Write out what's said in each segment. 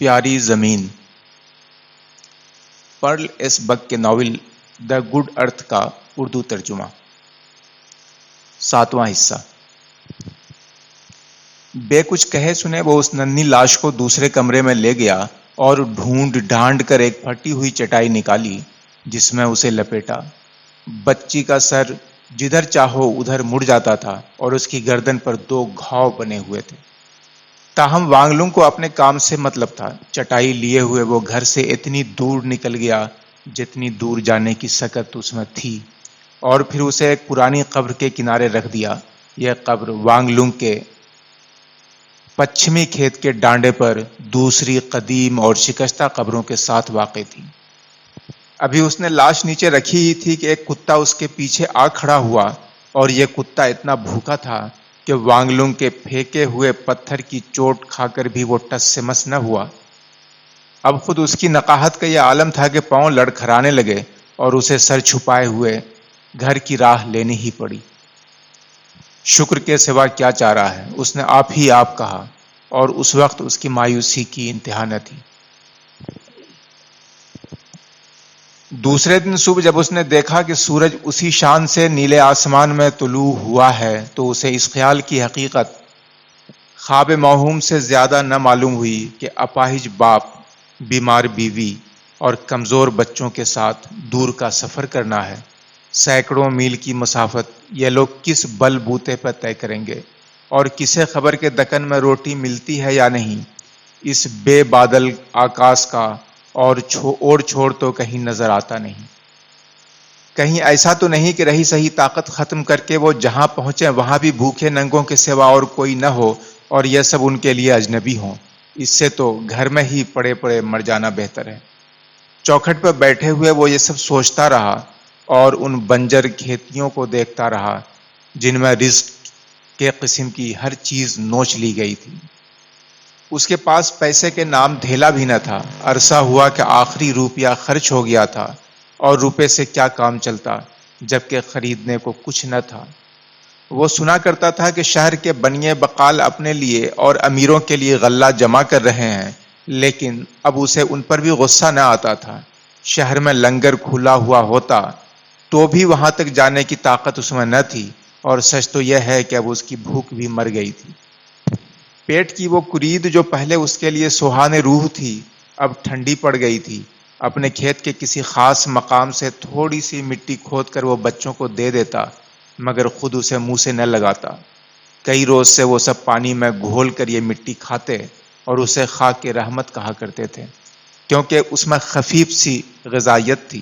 پیاری زمین، Pearl S بک کے ناول دا گڈ ارتھ کا اردو ترجمہ۔ 7واں حصہ۔ بے کچھ کہے سنے وہ اس ننھی لاش کو دوسرے کمرے میں لے گیا اور ڈھونڈ ڈھانڈ کر ایک پھٹی ہوئی چٹائی نکالی جس میں اسے لپیٹا۔ بچی کا سر جدھر چاہو ادھر مڑ جاتا تھا اور اس کی گردن پر 2 گھاؤ بنے ہوئے تھے۔ تاہم وانگ لونگ کو اپنے کام سے مطلب تھا۔ چٹائی لیے ہوئے وہ گھر سے اتنی دور نکل گیا جتنی دور جانے کی سکت اس میں تھی، اور پھر اسے ایک پرانی قبر کے کنارے رکھ دیا۔ یہ قبر وانگ لونگ کے پچھمی کھیت کے ڈانڈے پر دوسری قدیم اور شکستہ قبروں کے ساتھ واقع تھی۔ ابھی اس نے لاش نیچے رکھی ہی تھی کہ ایک کتا اس کے پیچھے آ کھڑا ہوا، اور یہ کتا اتنا بھوکا تھا کہ وانگ لونگ کے پھینکے ہوئے پتھر کی چوٹ کھا کر بھی وہ ٹس سے مس نہ ہوا۔ اب خود اس کی نقاہت کا یہ عالم تھا کہ پاؤں لڑکھڑانے لگے اور اسے سر چھپائے ہوئے گھر کی راہ لینی ہی پڑی۔ شکر کے سوا کیا چارہ ہے، اس نے آپ ہی آپ کہا، اور اس وقت اس کی مایوسی کی انتہا نہ تھی۔ دوسرے دن صبح جب اس نے دیکھا کہ سورج اسی شان سے نیلے آسمان میں طلوع ہوا ہے تو اسے اس خیال کی حقیقت خواب موہوم سے زیادہ نہ معلوم ہوئی کہ اپاہج باپ، بیمار بیوی اور کمزور بچوں کے ساتھ دور کا سفر کرنا ہے۔ سینکڑوں میل کی مسافت یہ لوگ کس بل بوتے پر طے کریں گے، اور کسے خبر کے دکن میں روٹی ملتی ہے یا نہیں۔ اس بے بادل آکاش کا اور چھوڑ تو کہیں نظر آتا نہیں۔ کہیں ایسا تو نہیں کہ رہی صحیح طاقت ختم کر کے وہ جہاں پہنچے وہاں بھی بھوکے ننگوں کے سوا اور کوئی نہ ہو، اور یہ سب ان کے لیے اجنبی ہوں۔ اس سے تو گھر میں ہی پڑے پڑے مر جانا بہتر ہے۔ چوکھٹ پر بیٹھے ہوئے وہ یہ سب سوچتا رہا اور ان بنجر کھیتیوں کو دیکھتا رہا جن میں رزق کے قسم کی ہر چیز نوچ لی گئی تھی۔ اس کے پاس پیسے کے نام دھیلا بھی نہ تھا۔ عرصہ ہوا کہ آخری روپیہ خرچ ہو گیا تھا، اور روپے سے کیا کام چلتا جبکہ خریدنے کو کچھ نہ تھا۔ وہ سنا کرتا تھا کہ شہر کے بنیے بقال اپنے لیے اور امیروں کے لیے غلہ جمع کر رہے ہیں، لیکن اب اسے ان پر بھی غصہ نہ آتا تھا۔ شہر میں لنگر کھلا ہوا ہوتا تو بھی وہاں تک جانے کی طاقت اس میں نہ تھی، اور سچ تو یہ ہے کہ اب اس کی بھوک بھی مر گئی تھی۔ پیٹ کی وہ کرید جو پہلے اس کے لیے سہانے روح تھی اب ٹھنڈی پڑ گئی تھی۔ اپنے کھیت کے کسی خاص مقام سے تھوڑی سی مٹی کھود کر وہ بچوں کو دے دیتا، مگر خود اسے منہ سے نہ لگاتا۔ کئی روز سے وہ سب پانی میں گھول کر یہ مٹی کھاتے اور اسے خاک کے رحمت کہا کرتے تھے، کیونکہ اس میں خفیف سی غذائیت تھی،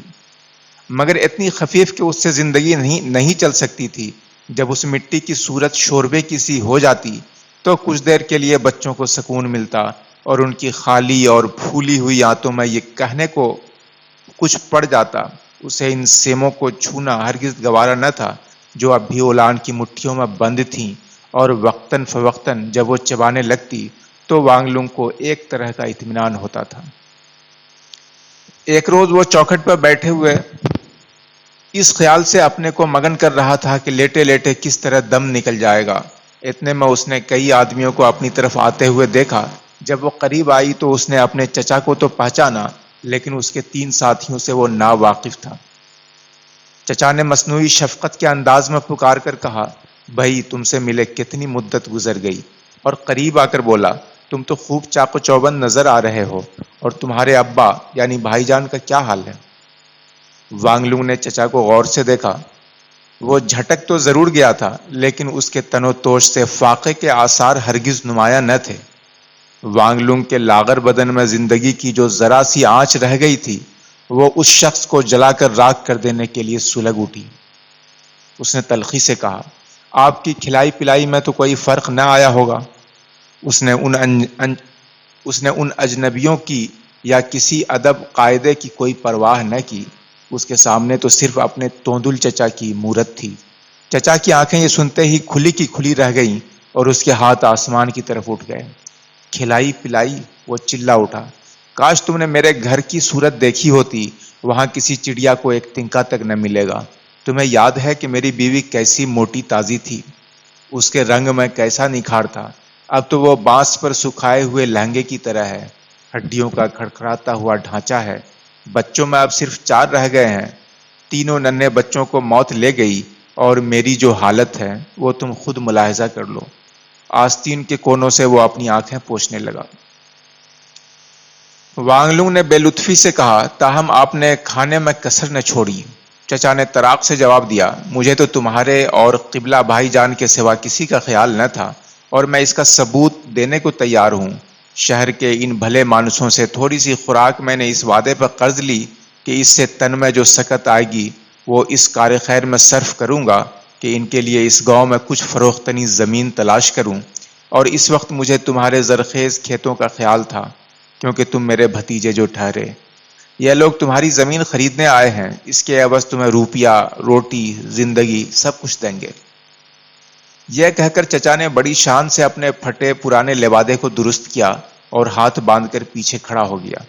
مگر اتنی خفیف کہ اس سے زندگی نہیں چل سکتی تھی۔ جب اس مٹی کی صورت شوربے کی سی ہو جاتی تو کچھ دیر کے لیے بچوں کو سکون ملتا، اور ان کی خالی اور پھولی ہوئی آنتوں میں یہ کہنے کو کچھ پڑ جاتا، اسے ان سیموں کو چھونا ہرگز گوارا نہ تھا جو اب بھی اولان کی مٹھیوں میں بند تھیں، اور وقتاً فوقتاً جب وہ چبانے لگتی تو وانگ لونگ کو ایک طرح کا اطمینان ہوتا تھا۔ ایک روز وہ چوکھٹ پر بیٹھے ہوئے اس خیال سے اپنے کو مگن کر رہا تھا کہ لیٹے لیٹے کس طرح دم نکل جائے گا۔ اتنے میں اس نے کئی آدمیوں کو اپنی طرف آتے ہوئے دیکھا۔ جب وہ قریب آئی تو اس نے اپنے چچا کو تو پہچانا، لیکن اس کے 3 ساتھیوں سے وہ ناواقف تھا۔ چچا نے مصنوعی شفقت کے انداز میں پکار کر کہا، بھائی تم سے ملے کتنی مدت گزر گئی، اور قریب آ کر بولا، تم تو خوب چاق و چوبند نظر آ رہے ہو، اور تمہارے ابا یعنی بھائی جان کا کیا حال ہے؟ وانگ لونگ نے چچا کو غور سے دیکھا۔ وہ جھٹک تو ضرور گیا تھا، لیکن اس کے تن و توش سے فاقے کے آثار ہرگز نمایاں نہ تھے۔ وانگ لونگ کے لاغر بدن میں زندگی کی جو ذرا سی آنچ رہ گئی تھی وہ اس شخص کو جلا کر راکھ کر دینے کے لیے سلگ اٹھی۔ اس نے تلخی سے کہا، آپ کی کھلائی پلائی میں تو کوئی فرق نہ آیا ہوگا۔ اس نے ان اجنبیوں کی یا کسی ادب قاعدے کی کوئی پرواہ نہ کی۔ اس کے سامنے تو صرف اپنے توندل چچا کی مورت تھی۔ چچا کی آنکھیں یہ سنتے ہی کھلی کی کھلی رہ گئیں، اور اس کے ہاتھ آسمان کی طرف اٹھ گئے۔ کھلائی پلائی؟ وہ چلا اٹھا، کاش تم نے میرے گھر کی صورت دیکھی ہوتی، وہاں کسی چڑیا کو ایک تنکا تک نہ ملے گا۔ تمہیں یاد ہے کہ میری بیوی کیسی موٹی تازی تھی، اس کے رنگ میں کیسا نکھار تھا، اب تو وہ بانس پر سکھائے ہوئے لہنگے کی طرح ہے۔ ہڈیوں کا کھڑکھڑاتا ہوا ڈھانچہ ہے. بچوں میں اب صرف 4 رہ گئے ہیں. تینوں ننھے بچوں کو موت لے گئی اور میری جو حالت ہے وہ تم خود ملاحظہ کر لو. آستین کے کونوں سے وہ اپنی آنکھیں پوچھنے لگا. وانگ لونگ نے بے لطفی سے کہا تاہم آپ نے کھانے میں کسر نہ چھوڑی. چچا نے طراق سے جواب دیا مجھے تو تمہارے اور قبلہ بھائی جان کے سوا کسی کا خیال نہ تھا اور میں اس کا ثبوت دینے کو تیار ہوں. شہر کے ان بھلے مانسوں سے تھوڑی سی خوراک میں نے اس وعدے پر قرض لی کہ اس سے تن میں جو سکت آئے گی وہ اس کار خیر میں صرف کروں گا کہ ان کے لیے اس گاؤں میں کچھ فروختنی زمین تلاش کروں. اور اس وقت مجھے تمہارے زرخیز کھیتوں کا خیال تھا کیونکہ تم میرے بھتیجے جو ٹھہرے. یہ لوگ تمہاری زمین خریدنے آئے ہیں. اس کے عوض تمہیں روپیہ، روٹی، زندگی سب کچھ دیں گے. یہ کہہ کر چچا نے بڑی شان سے اپنے پھٹے پرانے لبادے کو درست کیا اور ہاتھ باندھ کر پیچھے کھڑا ہو گیا.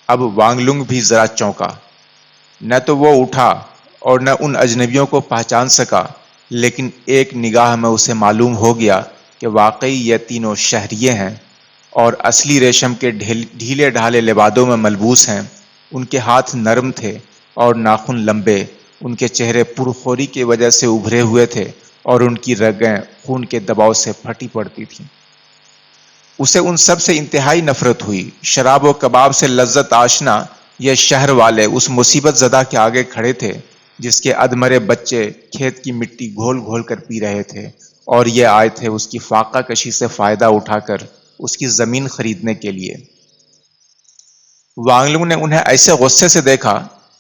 اب وانگ لونگ بھی ذرا چونکا. نہ تو وہ اٹھا اور نہ ان اجنبیوں کو پہچان سکا، لیکن ایک نگاہ میں اسے معلوم ہو گیا کہ واقعی یہ تینوں شہریے ہیں اور اصلی ریشم کے ڈھیلے ڈھالے لبادوں میں ملبوس ہیں. ان کے ہاتھ نرم تھے اور ناخن لمبے. ان کے چہرے پرخوری کی وجہ سے ابھرے ہوئے تھے اور ان کی رگیں خون کے دباؤ سے پھٹی پڑتی تھیں. اسے ان سب سے انتہائی نفرت ہوئی. شراب و کباب سے لذت آشنا یہ شہر والے اس مصیبت زدہ کے آگے کھڑے تھے جس کے ادمرے بچے کھیت کی مٹی گھول گھول کر پی رہے تھے اور یہ آئے تھے اس کی فاقہ کشی سے فائدہ اٹھا کر اس کی زمین خریدنے کے لیے. وانگ لونگ نے انہیں ایسے غصے سے دیکھا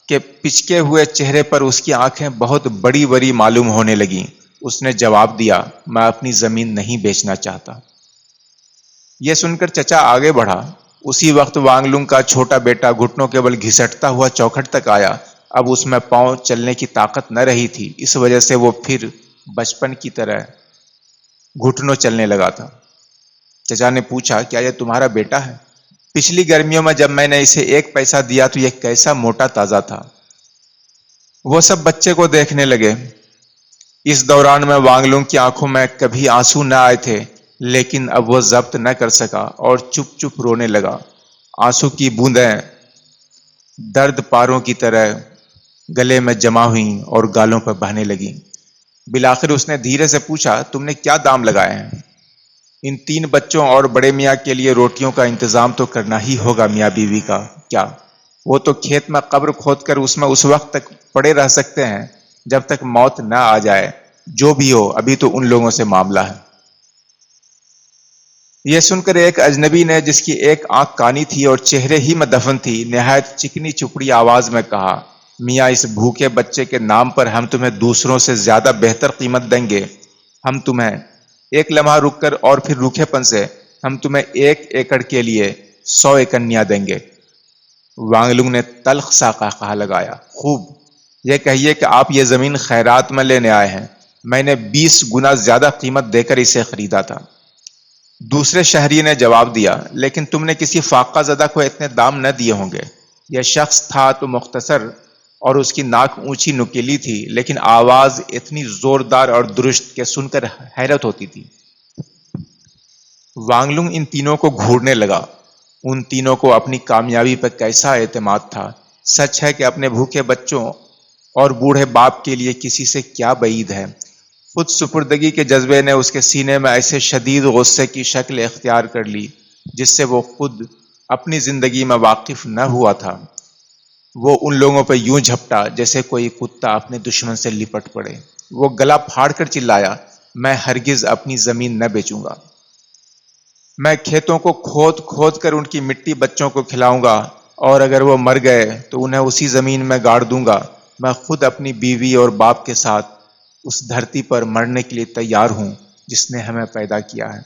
کہ پچکے ہوئے چہرے پر اس کی آنکھیں بہت بڑی بڑی معلوم ہونے لگیں. اس نے جواب دیا میں اپنی زمین نہیں بیچنا چاہتا. یہ سن کر چچا آگے بڑھا. اسی وقت وانگ لونگ کا چھوٹا بیٹا گھٹنوں کے بل گھسٹتا ہوا چوکھٹ تک آیا. اب اس میں پاؤں چلنے کی طاقت نہ رہی تھی، اس وجہ سے وہ پھر بچپن کی طرح گھٹنوں چلنے لگا تھا. چچا نے پوچھا کیا یہ تمہارا بیٹا ہے؟ پچھلی گرمیوں میں جب میں نے اسے 1 پیسہ دیا تو یہ کیسا موٹا تازہ تھا. وہ سب بچے کو دیکھنے لگے. اس دوران میں وانگ لونگ کی آنکھوں میں کبھی آنسو نہ آئے تھے، لیکن اب وہ ضبط نہ کر سکا اور چپ چپ رونے لگا. آنسو کی بوندیں درد پاروں کی طرح گلے میں جمع ہوئیں اور گالوں پر بہنے لگیں. بالآخر اس نے دھیرے سے پوچھا تم نے کیا دام لگائے ہیں؟ ان 3 بچوں اور بڑے میاں کے لیے روٹیوں کا انتظام تو کرنا ہی ہوگا میاں بیوی کا. کیا وہ تو کھیت میں قبر کھود کر اس میں اس وقت تک پڑے رہ سکتے ہیں جب تک موت نہ آ جائے. جو بھی ہو ابھی تو ان لوگوں سے معاملہ ہے. یہ سن کر ایک اجنبی نے جس کی ایک آنکھ کانی تھی اور چہرے ہی میں دفن تھی نہایت چکنی چپڑی آواز میں کہا میاں اس بھوکے بچے کے نام پر ہم تمہیں دوسروں سے زیادہ بہتر قیمت دیں گے. ہم تمہیں ایک لمحہ رک کر اور پھر روکھے پن سے ہم تمہیں 1 ایکڑ کے لیے 100 ایکنیاں دیں گے. وانگ لونگ نے تلخ سا قہقہہ لگایا. خوب، یہ کہیے کہ آپ یہ زمین خیرات میں لینے آئے ہیں. میں نے 20 گنا زیادہ قیمت دے کر اسے خریدا تھا. دوسرے شہری نے جواب دیا لیکن تم نے کسی فاقہ زدہ کو اتنے دام نہ دیے ہوں گے. یہ شخص تھا تو مختصر اور اس کی ناک اونچی نکیلی تھی، لیکن آواز اتنی زوردار اور درست کہ سن کر حیرت ہوتی تھی. وانگ لونگ ان تینوں کو گھورنے لگا. ان تینوں کو اپنی کامیابی پر کیسا اعتماد تھا. سچ ہے کہ اپنے بھوکے بچوں اور بوڑھے باپ کے لیے کسی سے کیا بعید ہے. خود سپردگی کے جذبے نے اس کے سینے میں ایسے شدید غصے کی شکل اختیار کر لی جس سے وہ خود اپنی زندگی میں واقف نہ ہوا تھا. وہ ان لوگوں پر یوں جھپٹا جیسے کوئی کتا اپنے دشمن سے لپٹ پڑے. وہ گلا پھاڑ کر چلایا میں ہرگز اپنی زمین نہ بیچوں گا. میں کھیتوں کو کھود کھود کر ان کی مٹی بچوں کو کھلاؤں گا اور اگر وہ مر گئے تو انہیں اسی زمین میں گاڑ دوں گا. میں خود اپنی بیوی اور باپ کے ساتھ اس دھرتی پر مرنے کے لیے تیار ہوں جس نے ہمیں پیدا کیا ہے.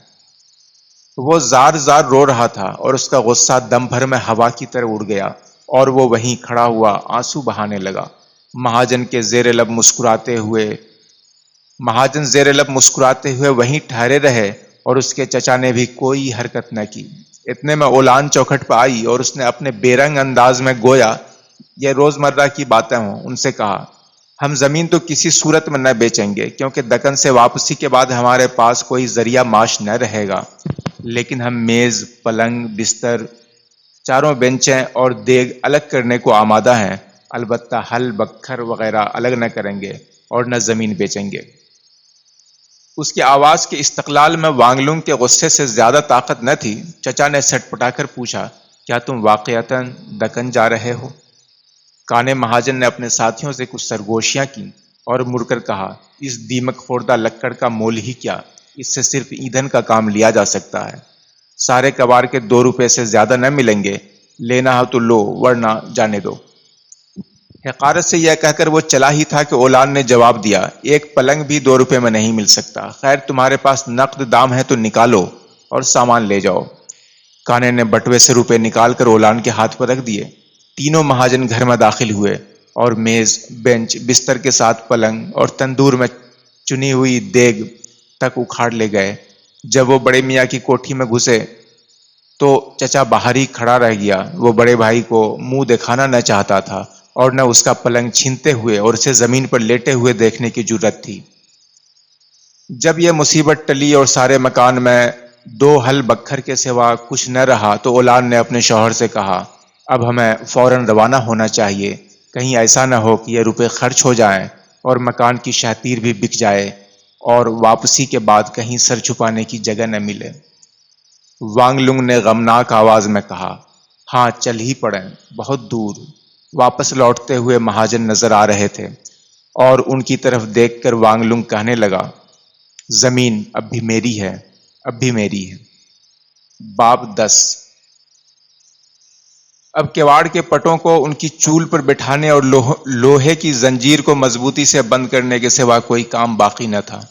وہ زار زار رو رہا تھا اور اس کا غصہ دم بھر میں ہوا کی طرح اڑ گیا اور وہ وہیں کھڑا ہوا آنسو بہانے لگا. مہاجن زیر لب مسکراتے ہوئے وہیں ٹھہرے رہے اور اس کے چچا نے بھی کوئی حرکت نہ کی. اتنے میں اولان چوکھٹ پہ آئی اور اس نے اپنے بے رنگ انداز میں گویا یہ روزمرہ کی باتیں ہوں ان سے کہا ہم زمین تو کسی صورت میں نہ بیچیں گے کیونکہ دکن سے واپسی کے بعد ہمارے پاس کوئی ذریعہ معاش نہ رہے گا، لیکن ہم میز، پلنگ، بستر چاروں بینچیں اور دیگ الگ کرنے کو آمادہ ہیں، البتہ ہل بکھر وغیرہ الگ نہ کریں گے اور نہ زمین بیچیں گے۔ اس کی آواز کے استقلال میں وانگ لونگ کے غصے سے زیادہ طاقت نہ تھی۔ چچا نے سٹ پٹا کر پوچھا، کیا تم واقعتاً دکن جا رہے ہو؟ کانے مہاجن نے اپنے ساتھیوں سے کچھ سرگوشیاں کی اور مڑ کر کہا، اس دیمک خوردہ لکڑ کا مول ہی کیا، اس سے صرف ایندھن کا کام لیا جا سکتا ہے۔ سارے کباڑ کے 2 روپے سے زیادہ نہ ملیں گے، لینا ہو تو لو ورنہ جانے دو۔ حقارت سے یہ کہہ کر وہ چلا ہی تھا کہ اولان نے جواب دیا، ایک پلنگ بھی 2 روپے میں نہیں مل سکتا، خیر تمہارے پاس نقد دام ہے تو نکالو اور سامان لے جاؤ۔ کانے نے بٹوے سے روپے نکال کر اولان کے ہاتھ پر رکھ دیے۔ تینوں مہاجن گھر میں داخل ہوئے اور میز، بینچ، بستر کے ساتھ پلنگ اور تندور میں چنی ہوئی دیگ تک اکھاڑ لے گئے۔ جب وہ بڑے میاں کی کوٹھی میں گھسے تو چچا باہر ہی کھڑا رہ گیا۔ وہ بڑے بھائی کو منہ دکھانا نہ چاہتا تھا اور نہ اس کا پلنگ چھینتے ہوئے اور اسے زمین پر لیٹے ہوئے دیکھنے کی جرت تھی۔ جب یہ مصیبت ٹلی اور سارے مکان میں 2 ہل بکھر کے سوا کچھ نہ رہا تو اولان نے اپنے شوہر سے کہا، اب ہمیں فوراً روانہ ہونا چاہیے، کہیں ایسا نہ ہو کہ یہ روپے خرچ ہو جائیں اور مکان کی شاطیر بھی بک جائے اور واپسی کے بعد کہیں سر چھپانے کی جگہ نہ ملے۔ وانگ لونگ نے غمناک آواز میں کہا، ہاں چل ہی پڑیں، بہت دور۔ واپس لوٹتے ہوئے مہاجن نظر آ رہے تھے اور ان کی طرف دیکھ کر وانگ لونگ کہنے لگا، زمین اب بھی میری ہے، اب بھی میری ہے۔ باب 10۔ اب کواڑ کے پٹوں کو ان کی چول پر بٹھانے اور لوہے کی زنجیر کو مضبوطی سے بند کرنے کے سوا کوئی کام باقی نہ تھا۔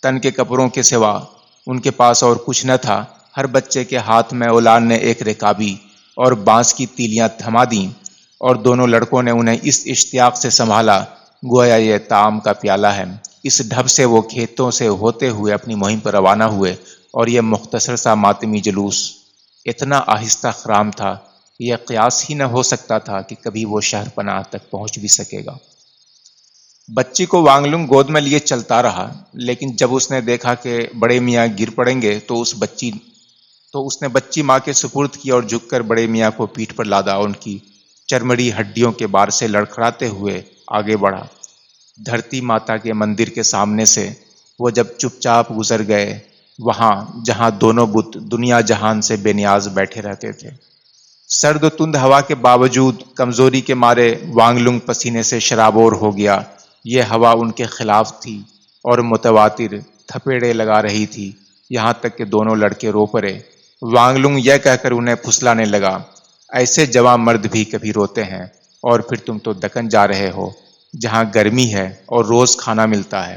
تن کے کپڑوں کے سوا ان کے پاس اور کچھ نہ تھا۔ ہر بچے کے ہاتھ میں اولان نے ایک رکابی اور بانس کی تیلیاں تھما دیں اور دونوں لڑکوں نے انہیں اس اشتیاق سے سنبھالا گویا یہ طعام کا پیالہ ہے۔ اس ڈھب سے وہ کھیتوں سے ہوتے ہوئے اپنی مہم پر روانہ ہوئے اور یہ مختصر سا ماتمی جلوس اتنا آہستہ خرام تھا کہ یہ قیاس ہی نہ ہو سکتا تھا کہ کبھی وہ شہر پناہ تک پہنچ بھی سکے گا۔ بچی کو وانگ لونگ گود میں لیے چلتا رہا، لیکن جب اس نے دیکھا کہ بڑے میاں گر پڑیں گے تو اس نے بچی ماں کے سپرد کی اور جھک کر بڑے میاں کو پیٹھ پر لادا اور ان کی چرمڑی ہڈیوں کے بار سے لڑکھڑاتے ہوئے آگے بڑھا۔ دھرتی ماتا کے مندر کے سامنے سے وہ جب چپ چاپ گزر گئے، وہاں جہاں دونوں بت دنیا جہان سے بے نیاز بیٹھے رہتے تھے، سرد و تند ہوا کے باوجود کمزوری کے مارے وانگ لونگ پسینے سے شرابور ہو گیا۔ یہ ہوا ان کے خلاف تھی اور متواتر تھپیڑے لگا رہی تھی، یہاں تک کہ دونوں لڑکے رو پڑے۔ وانگ لونگ یہ کہہ کر انہیں پھسلانے لگا، ایسے جوان مرد بھی کبھی روتے ہیں، اور پھر تم تو دکن جا رہے ہو جہاں گرمی ہے اور روز کھانا ملتا ہے۔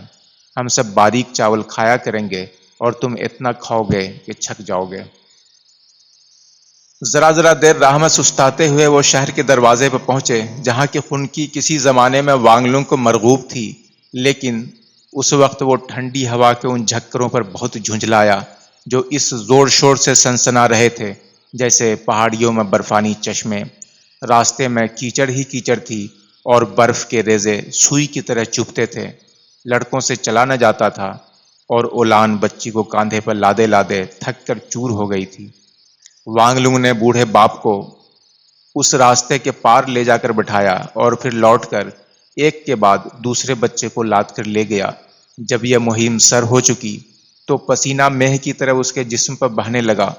ہم سب باریک چاول کھایا کریں گے اور تم اتنا کھاؤ گے کہ چھک جاؤ گے۔ ذرا ذرا دیر راہ میں سستاتے ہوئے وہ شہر کے دروازے پر پہنچے جہاں کی خنکی کسی زمانے میں وانگ لونگ کو مرغوب تھی، لیکن اس وقت وہ ٹھنڈی ہوا کے ان جھکروں پر بہت جھنجھلایا جو اس زور شور سے سنسنا رہے تھے جیسے پہاڑیوں میں برفانی چشمے۔ راستے میں کیچڑ ہی کیچڑ تھی اور برف کے ریزے سوئی کی طرح چبھتے تھے۔ لڑکوں سے چلا نہ جاتا تھا اور اولان بچی کو کاندھے پر لادے لادے تھک کر چور ہو گئی تھی۔ وانگ لونگ نے بوڑھے باپ کو اس راستے کے پار لے جا کر بٹھایا اور پھر لوٹ کر ایک کے بعد دوسرے بچے کو لاد کر لے گیا۔ جب یہ مہم سر ہو چکی تو پسینہ مہ کی طرح اس کے جسم پر بہنے لگا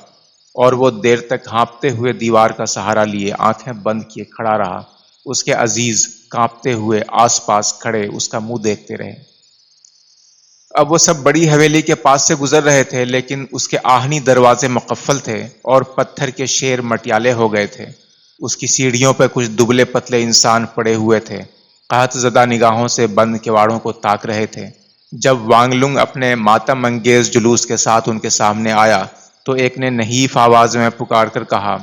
اور وہ دیر تک ہانپتے ہوئے دیوار کا سہارا لیے آنکھیں بند کیے کھڑا رہا۔ اس کے عزیز کانپتے ہوئے آس پاس کھڑے اس کا منہ دیکھتے رہے۔ اب وہ سب بڑی حویلی کے پاس سے گزر رہے تھے، لیکن اس کے آہنی دروازے مقفل تھے اور پتھر کے شیر مٹیالے ہو گئے تھے۔ اس کی سیڑھیوں پہ کچھ دبلے پتلے انسان پڑے ہوئے تھے، قحط زدہ نگاہوں سے بند کواڑوں کو تاک رہے تھے۔ جب وانگ لونگ اپنے ماتم انگیز جلوس کے ساتھ ان کے سامنے آیا تو ایک نے نحیف آواز میں پکار کر کہا،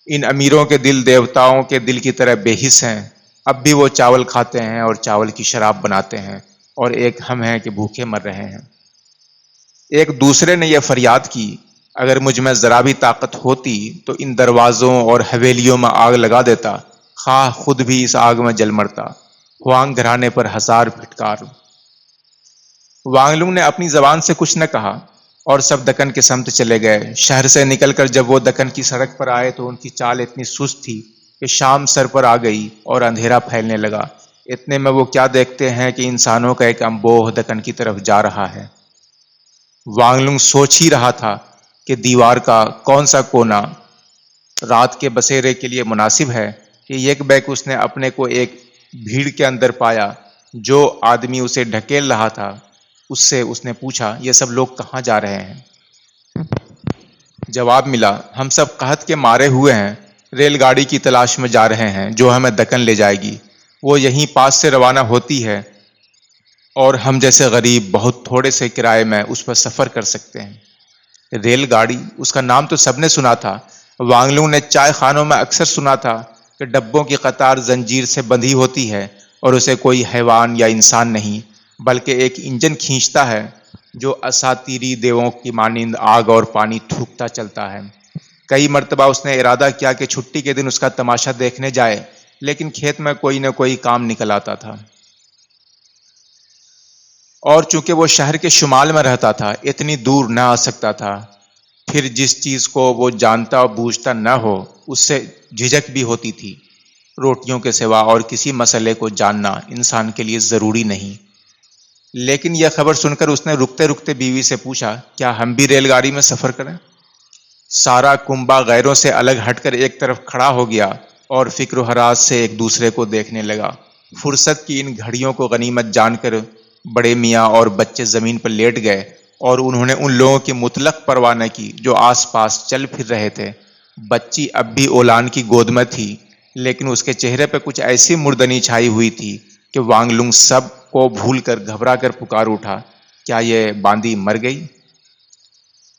ان امیروں کے دل دیوتاؤں کے دل کی طرح بے حس ہیں، اب بھی وہ چاول کھاتے ہیں اور چاول کی شراب بناتے ہیں، اور ایک ہم ہیں کہ بھوکے مر رہے ہیں۔ ایک دوسرے نے یہ فریاد کی، اگر مجھ میں ذرا بھی طاقت ہوتی تو ان دروازوں اور حویلیوں میں آگ لگا دیتا، خواہ خود بھی اس آگ میں جل مرتا۔ ہوانگ گھرانے پر 1000 پھٹکار۔ وانگ لونگ نے اپنی زبان سے کچھ نہ کہا۔ اور سب دکن کے سمت چلے گئے۔ شہر سے نکل کر جب وہ دکن کی سڑک پر آئے تو ان کی چال اتنی سست تھی کہ شام سر پر آ گئی اور اندھیرا پھیلنے لگا۔ اتنے میں وہ کیا دیکھتے ہیں کہ انسانوں کا ایک امبوہ دکن کی طرف جا رہا ہے۔ وانگ لونگ سوچ ہی رہا تھا کہ دیوار کا کون سا کونا رات کے بسیرے کے لیے مناسب ہے کہ یک بیک اس نے اپنے کو ایک بھیڑ کے اندر پایا۔ جو آدمی اسے ڈھکیل رہا تھا اس سے اس نے پوچھا، یہ سب لوگ کہاں جا رہے ہیں؟ جواب ملا، ہم سب قحط کے مارے ہوئے ہیں، ریل گاڑی کی تلاش میں جا رہے ہیں جو ہمیں دکن لے جائے گی۔ وہ یہیں پاس سے روانہ ہوتی ہے اور ہم جیسے غریب بہت تھوڑے سے کرائے میں اس پر سفر کر سکتے ہیں۔ ریل گاڑی، اس کا نام تو سب نے سنا تھا۔ وانگ لونگ نے چائے خانوں میں اکثر سنا تھا کہ ڈبوں کی قطار زنجیر سے بندھی ہوتی ہے اور اسے کوئی حیوان یا انسان نہیں بلکہ ایک انجن کھینچتا ہے جو اساطیری دیووں کی مانند آگ اور پانی تھوکتا چلتا ہے۔ کئی مرتبہ اس نے ارادہ کیا کہ چھٹی کے دن اس کا تماشا دیکھنے جائے، لیکن کھیت میں کوئی نہ کوئی کام نکل آتا تھا، اور چونکہ وہ شہر کے شمال میں رہتا تھا اتنی دور نہ آ سکتا تھا۔ پھر جس چیز کو وہ جانتا اور بوجھتا نہ ہو اس سے جھجک بھی ہوتی تھی۔ روٹیوں کے سوا اور کسی مسئلے کو جاننا انسان کے لیے ضروری نہیں۔ لیکن یہ خبر سن کر اس نے رکتے رکتے بیوی سے پوچھا، کیا ہم بھی ریل گاڑی میں سفر کریں؟ سارا کنبہ غیروں سے الگ ہٹ کر ایک طرف کھڑا ہو گیا اور فکر و حراس سے ایک دوسرے کو دیکھنے لگا۔ فرصت کی ان گھڑیوں کو غنیمت جان کر بڑے میاں اور بچے زمین پر لیٹ گئے اور انہوں نے ان لوگوں کی مطلق پرواہ نہ کی جو آس پاس چل پھر رہے تھے۔ بچی اب بھی اولان کی گود میں تھی، لیکن اس کے چہرے پہ کچھ ایسی مردنی چھائی ہوئی تھی کہ وانگ لونگ سب کو بھول کر گھبرا کر پکار اٹھا، کیا یہ باندی مر گئی؟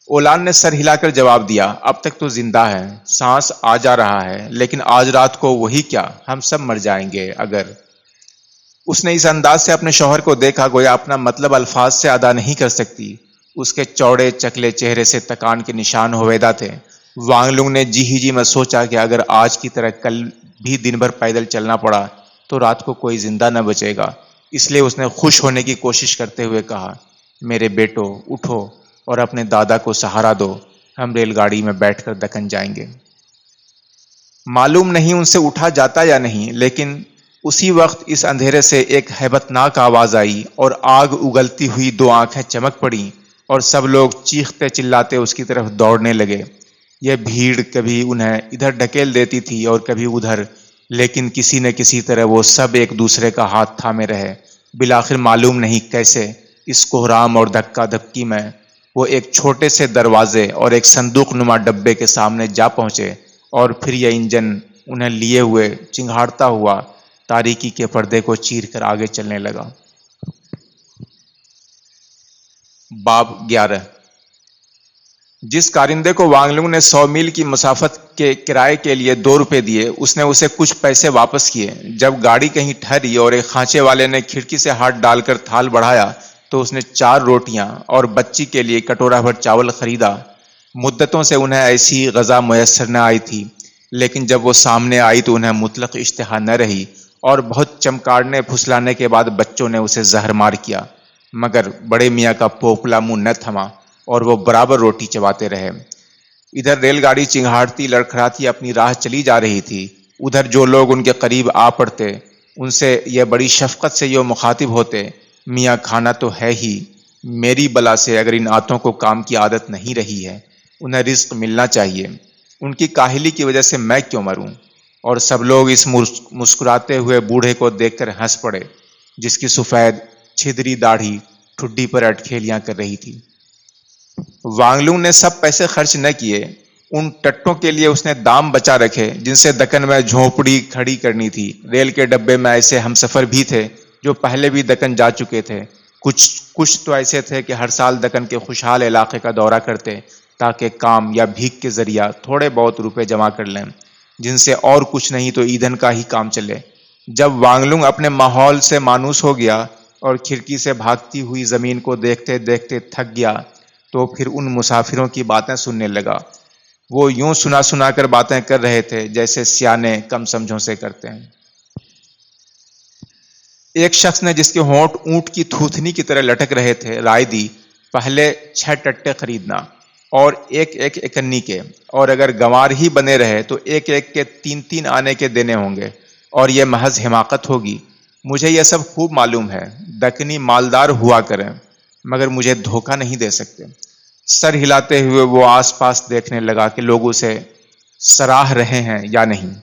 اولان نے سر ہلا کر جواب دیا، اب تک تو زندہ ہے، سانس آ جا رہا ہے، لیکن آج رات کو وہی کیا، ہم سب مر جائیں گے اگر۔ اس نے اس انداز سے اپنے شوہر کو دیکھا گویا اپنا مطلب الفاظ سے ادا نہیں کر سکتی۔ اس کے چوڑے چکلے چہرے سے تکان کے نشان ہویدا تھے۔ وانگ لونگ نے جی ہی جی میں سوچا کہ اگر آج کی طرح کل بھی دن بھر پیدل چلنا پڑا تو رات کو کوئی زندہ نہ بچے گا۔ اس لیے اس نے خوش ہونے کی کوشش کرتے ہوئے کہا، میرے بیٹو اٹھو اور اپنے دادا کو سہارا دو، ہم ریل گاڑی میں بیٹھ کر دکن جائیں گے۔ معلوم نہیں ان سے اٹھا جاتا یا نہیں، لیکن اسی وقت اس اندھیرے سے ایک ہیبت ناک آواز آئی اور آگ اگلتی ہوئی دو آنکھیں چمک پڑیں اور سب لوگ چیختے چلاتے اس کی طرف دوڑنے لگے۔ یہ بھیڑ کبھی انہیں ادھر ڈھکیل دیتی تھی اور کبھی ادھر، لیکن کسی نہ کسی طرح وہ سب ایک دوسرے کا ہاتھ تھامے رہے۔ بالآخر معلوم نہیں کیسے اس کوہرام اور دھکا دھکی میں وہ ایک چھوٹے سے دروازے اور ایک صندوق نما ڈبے کے سامنے جا پہنچے، اور پھر یہ انجن انہیں لیے ہوئے چنگھاڑتا ہوا تاریکی کے پردے کو چیر کر آگے چلنے لگا۔ باب 11۔ جس کارندے کو وانگ لونگ نے 100 میل کی مسافت کے کرائے کے لیے 2 روپے دیے، اس نے اسے کچھ پیسے واپس کیے۔ جب گاڑی کہیں ٹھہری اور ایک خانچے والے نے کھڑکی سے ہاتھ ڈال کر تھال بڑھایا تو اس نے 4 روٹیاں اور بچی کے لیے کٹورا بھر چاول خریدا۔ مدتوں سے انہیں ایسی غذا میسر نہ آئی تھی، لیکن جب وہ سامنے آئی تو انہیں مطلق اشتہا نہ رہی، اور بہت چمکاڑنے پھسلانے کے بعد بچوں نے اسے زہر مار کیا، مگر بڑے میاں کا پوپلا منہ نہ تھما اور وہ برابر روٹی چباتے رہے۔ ادھر ریل گاڑی چنگھاڑتی لڑکھڑاتی اپنی راہ چلی جا رہی تھی، ادھر جو لوگ ان کے قریب آ پڑتے ان سے یہ بڑی شفقت سے یہ مخاطب ہوتے، میاں کھانا تو ہے ہی، میری بلا سے اگر ان آتوں کو کام کی عادت نہیں رہی ہے، انہیں رزق ملنا چاہیے، ان کی کاہلی کی وجہ سے میں کیوں مروں؟ اور سب لوگ اس مسکراتے ہوئے بوڑھے کو دیکھ کر ہنس پڑے جس کی سفید چھدری داڑھی ٹھڈی پر اٹکھیلیاں کر رہی تھی۔ وانگ لونگ نے سب پیسے خرچ نہ کیے، ان ٹٹوں کے لیے اس نے دام بچا رکھے جن سے دکن میں جھونپڑی کھڑی کرنی تھی۔ ریل کے ڈبے میں ایسے ہم سفر بھی تھے جو پہلے بھی دکن جا چکے تھے، کچھ تو ایسے تھے کہ ہر سال دکن کے خوشحال علاقے کا دورہ کرتے تاکہ کام یا بھیک کے ذریعہ تھوڑے بہت روپے جمع کر لیں، جن سے اور کچھ نہیں تو ایندھن کا ہی کام چلے۔ جب وانگ لونگ اپنے ماحول سے مانوس ہو گیا اور کھڑکی سے بھاگتی ہوئی زمین کو دیکھتے دیکھتے تھک گیا تو پھر ان مسافروں کی باتیں سننے لگا۔ وہ یوں سنا سنا کر باتیں کر رہے تھے جیسے سیانے کم سمجھوں سے کرتے ہیں۔ ایک شخص نے جس کے ہونٹ اونٹ کی تھوتھنی کی طرح لٹک رہے تھے رائے دی، پہلے 6 ٹٹے خریدنا اور ایک ایک اکنی کے، اور اگر گنوار ہی بنے رہے تو ایک ایک کے 3 آنے کے دینے ہوں گے، اور یہ محض حماقت ہوگی۔ مجھے یہ سب خوب معلوم ہے، دکنی مالدار ہوا کریں مگر مجھے دھوکہ نہیں دے سکتے۔ سر ہلاتے ہوئے وہ آس پاس دیکھنے لگا کہ لوگ اسے سراہ رہے ہیں یا نہیں۔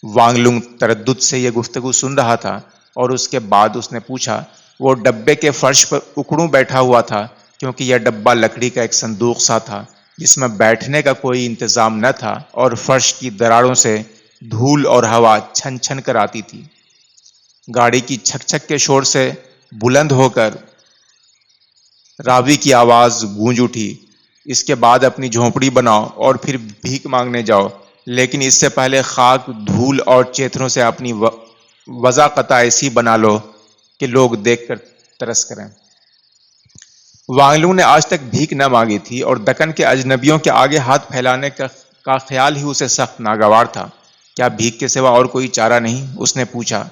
وانگ لونگ تردد سے یہ گفتگو سن رہا تھا، اور اس کے بعد اس نے پوچھا، وہ ڈبے کے فرش پر اکڑوں بیٹھا ہوا تھا کیونکہ یہ ڈبہ لکڑی کا ایک صندوق سا تھا جس میں بیٹھنے کا کوئی انتظام نہ تھا، اور فرش کی دراڑوں سے دھول اور ہوا چھن چھن کر آتی تھی۔ گاڑی کی چھک چھک کے شور سے بلند ہو کر راوی کی آواز گونج اٹھی، اس کے بعد اپنی جھونپڑی بناؤ اور پھر بھیک مانگنے جاؤ، لیکن اس سے پہلے خاک، دھول اور چیتھروں سے اپنی وضاقتہ ایسی بنا لو کہ لوگ دیکھ کر ترس کریں۔ وانگ لونگ نے آج تک بھیک نہ مانگی تھی، اور دکن کے اجنبیوں کے آگے ہاتھ پھیلانے کا خیال ہی اسے سخت ناگوار تھا۔ کیا بھیک کے سوا اور کوئی چارہ نہیں؟ اس نے پوچھا۔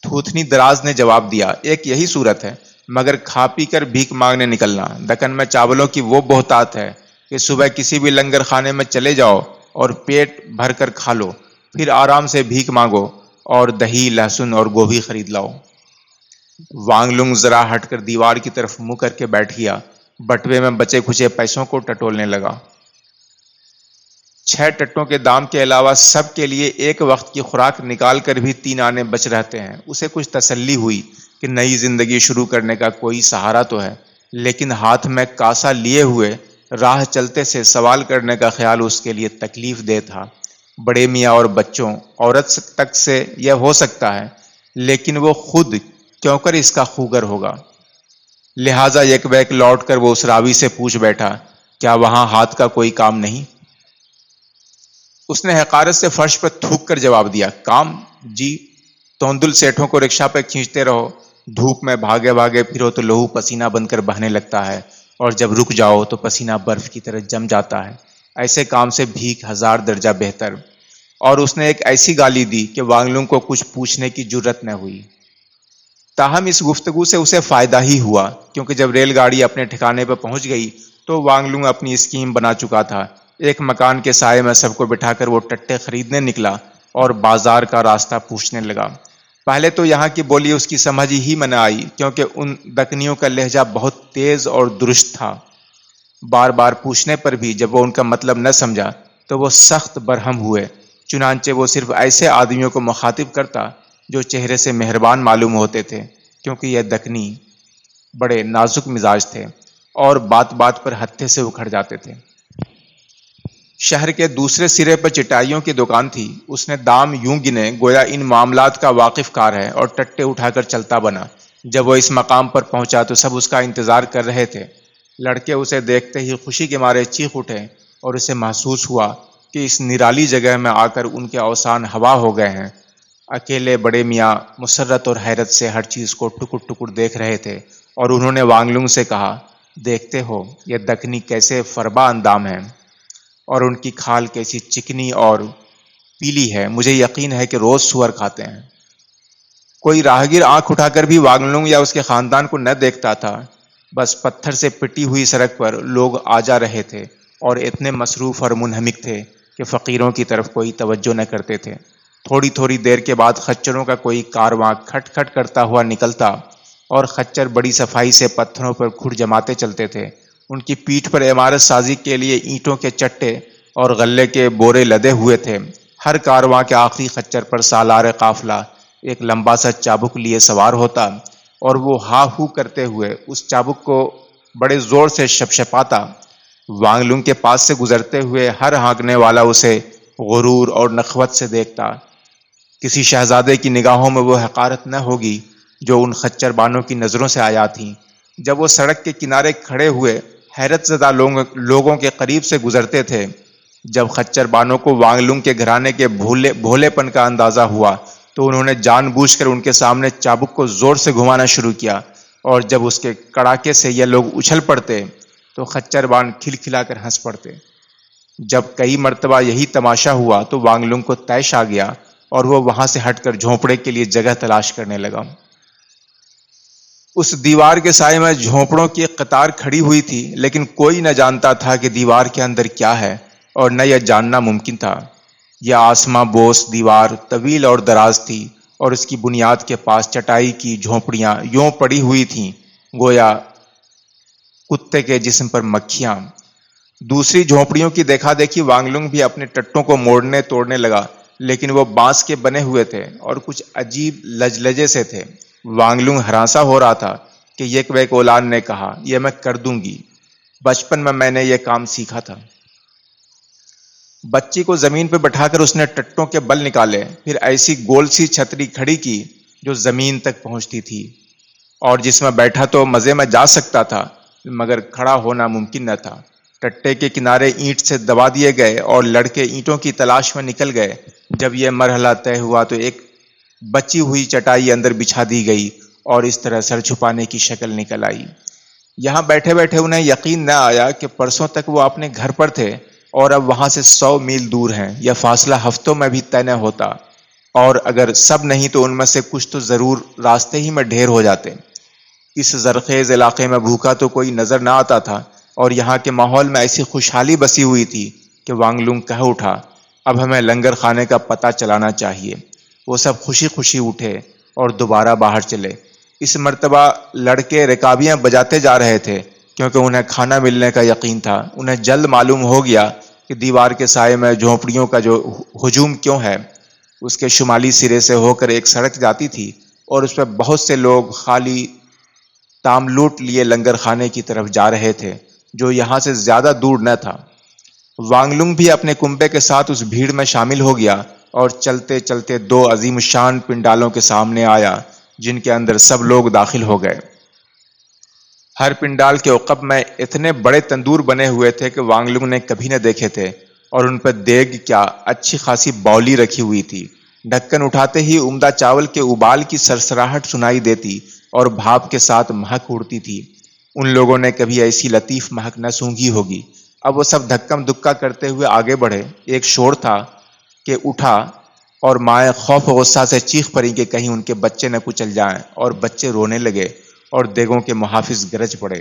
تھوتنی دراز نے جواب دیا، ایک یہی صورت ہے، مگر کھا پی کر بھیک مانگنے نکلنا۔ دکن میں چاولوں کی وہ بہتات ہے کہ صبح کسی بھی لنگر خانے میں چلے جاؤ اور پیٹ بھر کر کھا لو، پھر آرام سے بھیک مانگو اور دہی، لہسن اور گوبھی خرید لاؤ۔ وانگ لونگ ذرا ہٹ کر دیوار کی طرف منہ کر کے بیٹھ گیا، بٹوے میں بچے کھچے پیسوں کو ٹٹولنے لگا۔ 6 ٹٹوں کے دام کے علاوہ سب کے لیے ایک وقت کی خوراک نکال کر بھی 3 آنے بچ رہتے ہیں۔ اسے کچھ تسلی ہوئی کہ نئی زندگی شروع کرنے کا کوئی سہارا تو ہے، لیکن ہاتھ میں کاسا لیے ہوئے راہ چلتے سے سوال کرنے کا خیال اس کے لیے تکلیف دہ تھا۔ بڑے میاں اور بچوں، عورت تک سے یہ ہو سکتا ہے، لیکن وہ خود کیوں کر اس کا خوگر ہوگا؟ لہٰذا یک بیک لوٹ کر وہ اس راوی سے پوچھ بیٹھا، کیا وہاں ہاتھ کا کوئی کام نہیں؟ اس نے حقارت سے فرش پر تھوک کر جواب دیا، کام؟ جی، توندل سیٹھوں کو رکشہ پہ کھینچتے رہو، دھوپ میں بھاگے بھاگے پھرو تو لہو پسینہ بن کر بہنے لگتا ہے، اور جب رک جاؤ تو پسینہ برف کی طرح جم جاتا ہے۔ ایسے کام سے بھیک 1000 درجہ بہتر۔ اور اس نے ایک ایسی گالی دی کہ وانگ لونگ کو کچھ پوچھنے کی جرت نہ ہوئی۔ تاہم اس گفتگو سے اسے فائدہ ہی ہوا، کیونکہ جب ریل گاڑی اپنے ٹھکانے پر پہنچ گئی تو وانگ لونگ اپنی اسکیم بنا چکا تھا۔ ایک مکان کے سائے میں سب کو بٹھا کر وہ ٹٹے خریدنے نکلا اور بازار کا راستہ پوچھنے لگا۔ پہلے تو یہاں کی بولی اس کی سمجھ ہی میں نہ آئی، کیونکہ ان دکنیوں کا لہجہ بہت تیز اور درست تھا۔ بار بار پوچھنے پر بھی جب وہ ان کا مطلب نہ سمجھا تو وہ سخت برہم ہوئے، چنانچہ وہ صرف ایسے آدمیوں کو مخاطب کرتا جو چہرے سے مہربان معلوم ہوتے تھے، کیونکہ یہ دکنی بڑے نازک مزاج تھے اور بات بات پر ہتھے سے اکھڑ جاتے تھے۔ شہر کے دوسرے سرے پر چٹائیوں کی دکان تھی۔ اس نے دام یوں گنے گویا ان معاملات کا واقف کار ہے، اور ٹٹے اٹھا کر چلتا بنا۔ جب وہ اس مقام پر پہنچا تو سب اس کا انتظار کر رہے تھے۔ لڑکے اسے دیکھتے ہی خوشی کے مارے چیخ اٹھے، اور اسے محسوس ہوا کہ اس نرالی جگہ میں آ کر ان کے اوسان ہوا ہو گئے ہیں۔ اکیلے بڑے میاں مسرت اور حیرت سے ہر چیز کو ٹکر ٹکر دیکھ رہے تھے، اور انہوں نے وانگ لونگ سے کہا، دیکھتے ہو یہ دکنی کیسے فربا اندام ہیں، اور ان کی کھال کیسی چکنی اور پیلی ہے، مجھے یقین ہے کہ روز سور کھاتے ہیں۔ کوئی راہگیر آنکھ اٹھا کر بھی وانگ لونگ یا اس کے خاندان کو نہ دیکھتا تھا۔ بس پتھر سے پٹی ہوئی سڑک پر لوگ آ جا رہے تھے اور اتنے مصروف اور منہمک تھے کہ فقیروں کی طرف کوئی توجہ نہ کرتے تھے۔ تھوڑی تھوڑی دیر کے بعد خچروں کا کوئی کارواں کھٹ کھٹ کرتا ہوا نکلتا، اور خچر بڑی صفائی سے پتھروں پر کھڑ جماتے چلتے تھے۔ ان کی پیٹھ پر عمارت سازی کے لیے اینٹوں کے چٹے اور غلے کے بورے لدے ہوئے تھے۔ ہر کارواں کے آخری خچر پر سالار قافلہ ایک لمبا سا چابک لیے سوار ہوتا، اور وہ ہا ہو کرتے ہوئے اس چابک کو بڑے زور سے شپشپاتا۔ وانگ لونگ کے پاس سے گزرتے ہوئے ہر ہانکنے والا اسے غرور اور نخوت سے دیکھتا۔ کسی شہزادے کی نگاہوں میں وہ حقارت نہ ہوگی جو ان خچر بانوں کی نظروں سے آیا تھی۔ جب وہ سڑک کے کنارے کھڑے ہوئے حیرت زدہ لوگوں کے قریب سے گزرتے تھے، جب خچر بانوں کو وانگ لونگ کے گھرانے کے بھولے پن کا اندازہ ہوا تو انہوں نے جان بوجھ کر ان کے سامنے چابک کو زور سے گھمانا شروع کیا، اور جب اس کے کڑاکے سے یہ لوگ اچھل پڑتے تو خچر بان کھلکھلا کر ہنس پڑتے۔ جب کئی مرتبہ یہی تماشا ہوا تو وانگ لونگ کو طیش آ گیا، اور وہ وہاں سے ہٹ کر جھونپڑے کے لیے جگہ تلاش کرنے لگا۔ اس دیوار کے سائے میں جھونپڑوں کی ایک قطار کھڑی ہوئی تھی، لیکن کوئی نہ جانتا تھا کہ دیوار کے اندر کیا ہے، اور نہ یہ جاننا ممکن تھا۔ یہ آسماں بوس دیوار طویل اور دراز تھی، اور اس کی بنیاد کے پاس چٹائی کی جھونپڑیاں یوں پڑی ہوئی تھیں گویا کتے کے جسم پر مکھیاں۔ دوسری جھونپڑیوں کی دیکھا دیکھی وانگ لونگ بھی اپنے ٹٹوں کو موڑنے توڑنے لگا، لیکن وہ بانس کے بنے ہوئے تھے اور کچھ عجیب لجلجے سے تھے۔ وانگ لونگ ہراساں ہو رہا تھا کہ یک ویک اولان نے کہا، یہ میں کر دوں گی، بچپن میں نے یہ کام سیکھا تھا۔ بچی کو زمین پہ بٹھا کر اس نے ٹٹوں کے بل نکالے، پھر ایسی گول سی چھتری کھڑی کی جو زمین تک پہنچتی تھی اور جس میں بیٹھا تو مزے میں جا سکتا تھا، مگر کھڑا ہونا ممکن نہ تھا۔ ٹٹے کے کنارے اینٹ سے دبا دیے گئے اور لڑکے اینٹوں کی تلاش میں نکل گئے۔ جب یہ مرحلہ طے ہوا تو ایک بچی ہوئی چٹائی اندر بچھا دی گئی اور اس طرح سر چھپانے کی شکل نکل آئی۔ یہاں بیٹھے بیٹھے انہیں یقین نہ آیا کہ پرسوں تک وہ اپنے گھر پر تھے اور اب وہاں سے 100 میل دور ہیں۔ یہ فاصلہ ہفتوں میں بھی طے نہ ہوتا، اور اگر سب نہیں تو ان میں سے کچھ تو ضرور راستے ہی میں ڈھیر ہو جاتے۔ اس زرخیز علاقے میں بھوکا تو کوئی نظر نہ آتا تھا، اور یہاں کے ماحول میں ایسی خوشحالی بسی ہوئی تھی کہ وانگ لونگ کہہ اٹھا، اب ہمیں لنگر خانے کا پتہ چلانا چاہیے۔ وہ سب خوشی خوشی اٹھے اور دوبارہ باہر چلے۔ اس مرتبہ لڑکے رکابیاں بجاتے جا رہے تھے کیونکہ انہیں کھانا ملنے کا یقین تھا۔ انہیں جلد معلوم ہو گیا کہ دیوار کے سائے میں جھونپڑیوں کا جو ہجوم کیوں ہے۔ اس کے شمالی سرے سے ہو کر ایک سڑک جاتی تھی اور اس پہ بہت سے لوگ خالی تاملوٹ لیے لنگر خانے کی طرف جا رہے تھے جو یہاں سے زیادہ دور نہ تھا۔ وانگ لونگ بھی اپنے کنبے کے ساتھ اس بھیڑ میں شامل ہو گیا اور چلتے چلتے 2 عظیم شان پنڈالوں کے سامنے آیا جن کے اندر سب لوگ داخل ہو گئے۔ ہر پنڈال کے عقب میں اتنے بڑے تندور بنے ہوئے تھے کہ وانگ لونگ نے کبھی نہ دیکھے تھے، اور ان پر دیگ کیا اچھی خاصی باولی رکھی ہوئی تھی۔ ڈھکن اٹھاتے ہی عمدہ چاول کے ابال کی سرسراہٹ سنائی دیتی اور بھاپ کے ساتھ مہک اڑتی تھی۔ ان لوگوں نے کبھی ایسی لطیف مہک نہ سونگھی ہوگی۔ اب وہ سب دھکم دھکا کرتے ہوئے آگے بڑھے۔ ایک شور تھا کہ اٹھا اور مائیں خوف و غصہ سے چیخ پڑی کہ کہیں ان کے بچے نہ کچل جائیں، اور بچے رونے لگے اور دیگوں کے محافظ گرج پڑے۔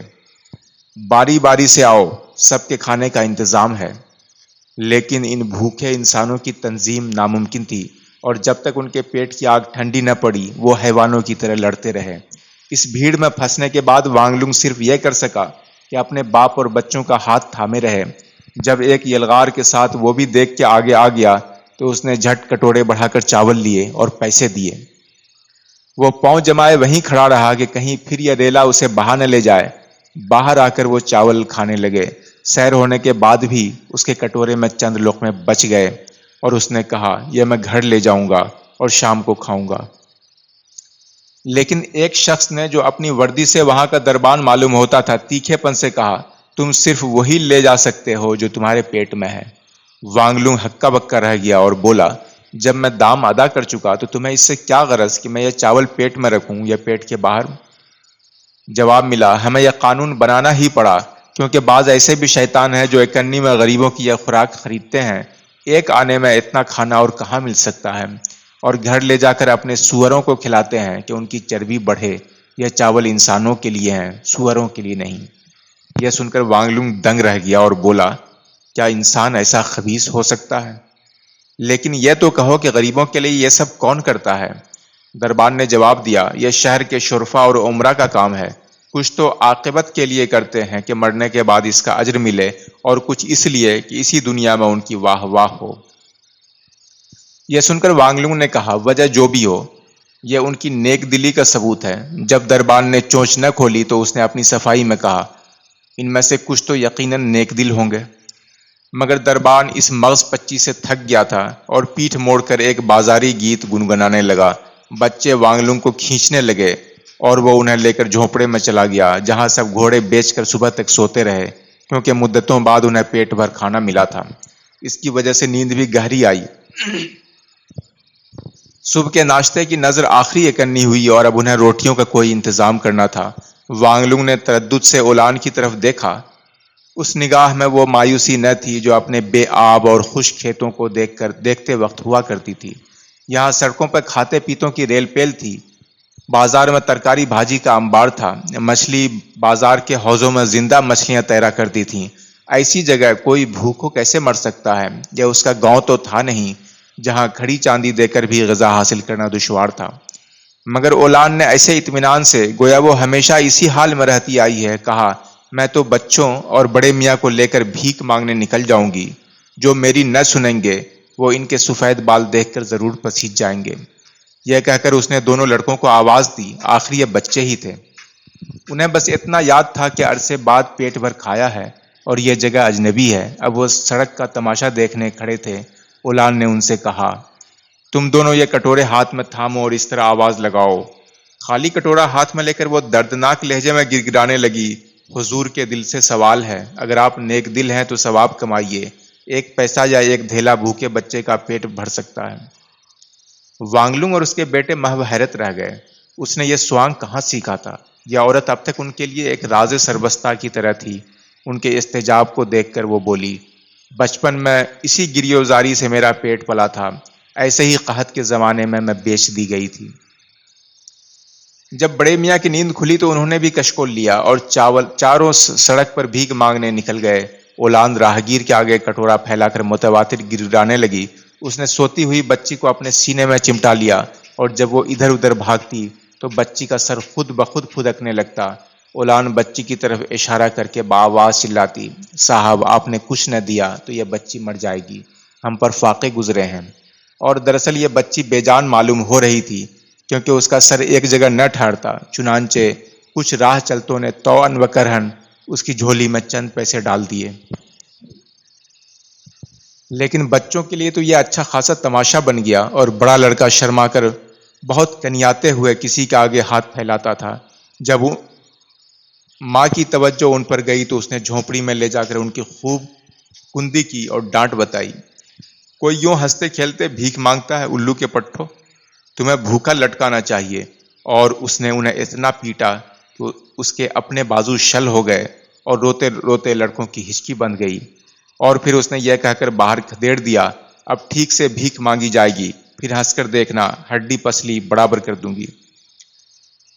باری باری سے آؤ، سب کے کھانے کا انتظام ہے۔ لیکن ان بھوکے انسانوں کی تنظیم ناممکن تھی، اور جب تک ان کے پیٹ کی آگ ٹھنڈی نہ پڑی وہ حیوانوں کی طرح لڑتے رہے۔ اس بھیڑ میں پھنسنے کے بعد وانگ لونگ صرف یہ کر سکا کہ اپنے باپ اور بچوں کا ہاتھ تھامے رہے۔ جب ایک یلغار کے ساتھ وہ بھی دیکھ کے آگے آ گیا تو اس نے جھٹ کٹورے بڑھا کر چاول لیے اور پیسے دیے۔ وہ پاؤں جمائے وہیں کھڑا رہا کہ کہیں پھر یہ ریلا اسے بہا نہ لے جائے۔ باہر آ کر وہ چاول کھانے لگے۔ سیر ہونے کے بعد بھی اس کے کٹورے میں چند لقمے بچ گئے، اور اس نے کہا، یہ میں گھر لے جاؤں گا اور شام کو کھاؤں گا۔ لیکن ایک شخص نے جو اپنی وردی سے وہاں کا دربان معلوم ہوتا تھا تیکھے پن سے کہا، تم صرف وہی لے جا سکتے ہو جو تمہارے پیٹ میں ہے۔ وانگ لونگ ہکا بکا رہ گیا اور بولا، جب میں دام ادا کر چکا تو تمہیں اس سے کیا غرض کہ میں یہ چاول پیٹ میں رکھوں یا پیٹ کے باہر؟ جواب ملا، ہمیں یہ قانون بنانا ہی پڑا کیونکہ بعض ایسے بھی شیطان ہیں جو ایک کنی میں غریبوں کی یہ خوراک خریدتے ہیں۔ ایک آنے میں اتنا کھانا اور کہاں مل سکتا ہے، اور گھر لے جا کر اپنے سوروں کو کھلاتے ہیں کہ ان کی چربی بڑھے۔ یہ چاول انسانوں کے لیے ہیں، سوروں کے لیے نہیں۔ یہ سن کر وانگ لونگ دنگ رہ گیا اور بولا، کیا انسان ایسا خبیث ہو سکتا ہے؟ لیکن یہ تو کہو کہ غریبوں کے لیے یہ سب کون کرتا ہے؟ دربان نے جواب دیا، یہ شہر کے شرفا اور عمرہ کا کام ہے۔ کچھ تو عاقبت کے لیے کرتے ہیں کہ مرنے کے بعد اس کا اجر ملے، اور کچھ اس لیے کہ اسی دنیا میں ان کی واہ واہ ہو۔ یہ سن کر وانگ لونگ نے کہا، وجہ جو بھی ہو، یہ ان کی نیک دلی کا ثبوت ہے۔ جب دربان نے چونچ نہ کھولی تو اس نے اپنی صفائی میں کہا، ان میں سے کچھ تو یقیناً نیک دل ہوں گے۔ مگر دربان اس مغز پچی سے تھک گیا تھا اور پیٹھ موڑ کر ایک بازاری گیت گنگنانے لگا۔ بچے وانگ لونگ کو کھینچنے لگے اور وہ انہیں لے کر جھونپڑے میں چلا گیا جہاں سب گھوڑے بیچ کر صبح تک سوتے رہے کیونکہ مدتوں بعد انہیں پیٹ بھر کھانا ملا تھا۔ اس کی وجہ سے نیند بھی گہری آئی۔ صبح کے ناشتے کی نظر آخری اکنی ہوئی اور اب انہیں روٹیوں کا کوئی انتظام کرنا تھا۔ وانگ لونگ نے تردد سے اولان کی طرف دیکھا۔ اس نگاہ میں وہ مایوسی نہ تھی جو اپنے بے آب اور خشک کھیتوں کو دیکھتے وقت ہوا کرتی تھی۔ یہاں سڑکوں پر کھاتے پیتوں کی ریل پیل تھی۔ بازار میں ترکاری بھاجی کا انبار تھا، مچھلی بازار کے حوضوں میں زندہ مچھلیاں تیرا کرتی تھیں۔ ایسی جگہ کوئی بھوکو کیسے مر سکتا ہے؟ یہ اس کا گاؤں تو تھا نہیں جہاں کھڑی چاندی دے کر بھی غذا حاصل کرنا دشوار تھا۔ مگر اولان نے ایسے اطمینان سے گویا وہ ہمیشہ اسی حال میں رہتی آئی ہے کہا، میں تو بچوں اور بڑے میاں کو لے کر بھیک مانگنے نکل جاؤں گی، جو میری نہ سنیں گے وہ ان کے سفید بال دیکھ کر ضرور پسیج جائیں گے۔ یہ کہہ کر اس نے دونوں لڑکوں کو آواز دی، آخری یہ بچے ہی تھے۔ انہیں بس اتنا یاد تھا کہ عرصے بعد پیٹ بھر کھایا ہے اور یہ جگہ اجنبی ہے۔ اب وہ سڑک کا تماشا دیکھنے کھڑے تھے۔ اولان نے ان سے کہا، تم دونوں یہ کٹورے ہاتھ میں تھامو اور اس طرح آواز لگاؤ۔ خالی کٹورا ہاتھ میں لے کر وہ دردناک لہجے میں گڑگڑانے لگی، حضور کے دل سے سوال ہے، اگر آپ نیک دل ہیں تو ثواب کمائیے، 1 پیسہ یا 1 دھیلا بھوکے بچے کا پیٹ بھر سکتا ہے۔ وانگلنگ اور اس کے بیٹے محو حیرت رہ گئے۔ اس نے یہ سوانگ کہاں سیکھا تھا؟ یہ عورت اب تک ان کے لیے ایک راز سربستہ کی طرح تھی۔ ان کے استجاب کو دیکھ کر وہ بولی، بچپن میں اسی گریوزاری سے میرا پیٹ پلا تھا، ایسے ہی قحط کے زمانے میں بیچ دی گئی تھی۔ جب بڑے میاں کی نیند کھلی تو انہوں نے بھی کشکول لیا اور چاروں سڑک پر بھیک مانگنے نکل گئے۔ اولان راہگیر کے آگے کٹورا پھیلا کر متواتر گڑگڑانے لگی۔ اس نے سوتی ہوئی بچی کو اپنے سینے میں چمٹا لیا اور جب وہ ادھر ادھر بھاگتی تو بچی کا سر خود بخود پھدکنے لگتا۔ اولان بچی کی طرف اشارہ کر کے بآواز چلاتی، صاحب آپ نے کچھ نہ دیا تو یہ بچی مر جائے گی، ہم پر فاقے گزرے ہیں۔ اور دراصل یہ بچی بے جان معلوم ہو رہی تھی کیونکہ اس کا سر ایک جگہ نہ ٹھہرتا، چنانچہ کچھ راہ چلتوں نے طوعاً و کرہاً اس کی جھولی میں چند پیسے ڈال دیے۔ لیکن بچوں کے لیے تو یہ اچھا خاصا تماشا بن گیا اور بڑا لڑکا شرما کر بہت کنیاتے ہوئے کسی کے آگے ہاتھ پھیلاتا تھا۔ جب ماں کی توجہ ان پر گئی تو اس نے جھونپڑی میں لے جا کر ان کی خوب کندی کی اور ڈانٹ بتائی، کوئی یوں ہنستے کھیلتے بھیک مانگتا ہے الو کے پٹھوں، تمہیں بھوکا لٹکانا چاہیے۔ اور اس نے انہیں اتنا پیٹا کہ اس کے اپنے بازو شل ہو گئے اور روتے روتے لڑکوں کی ہچکی بندھ گئی۔ اور پھر اس نے یہ کہہ کر باہر کھدیڑ دیا، اب ٹھیک سے بھیک مانگی جائے گی، پھر ہنس کر دیکھنا، ہڈی پسلی برابر کر دوں گی۔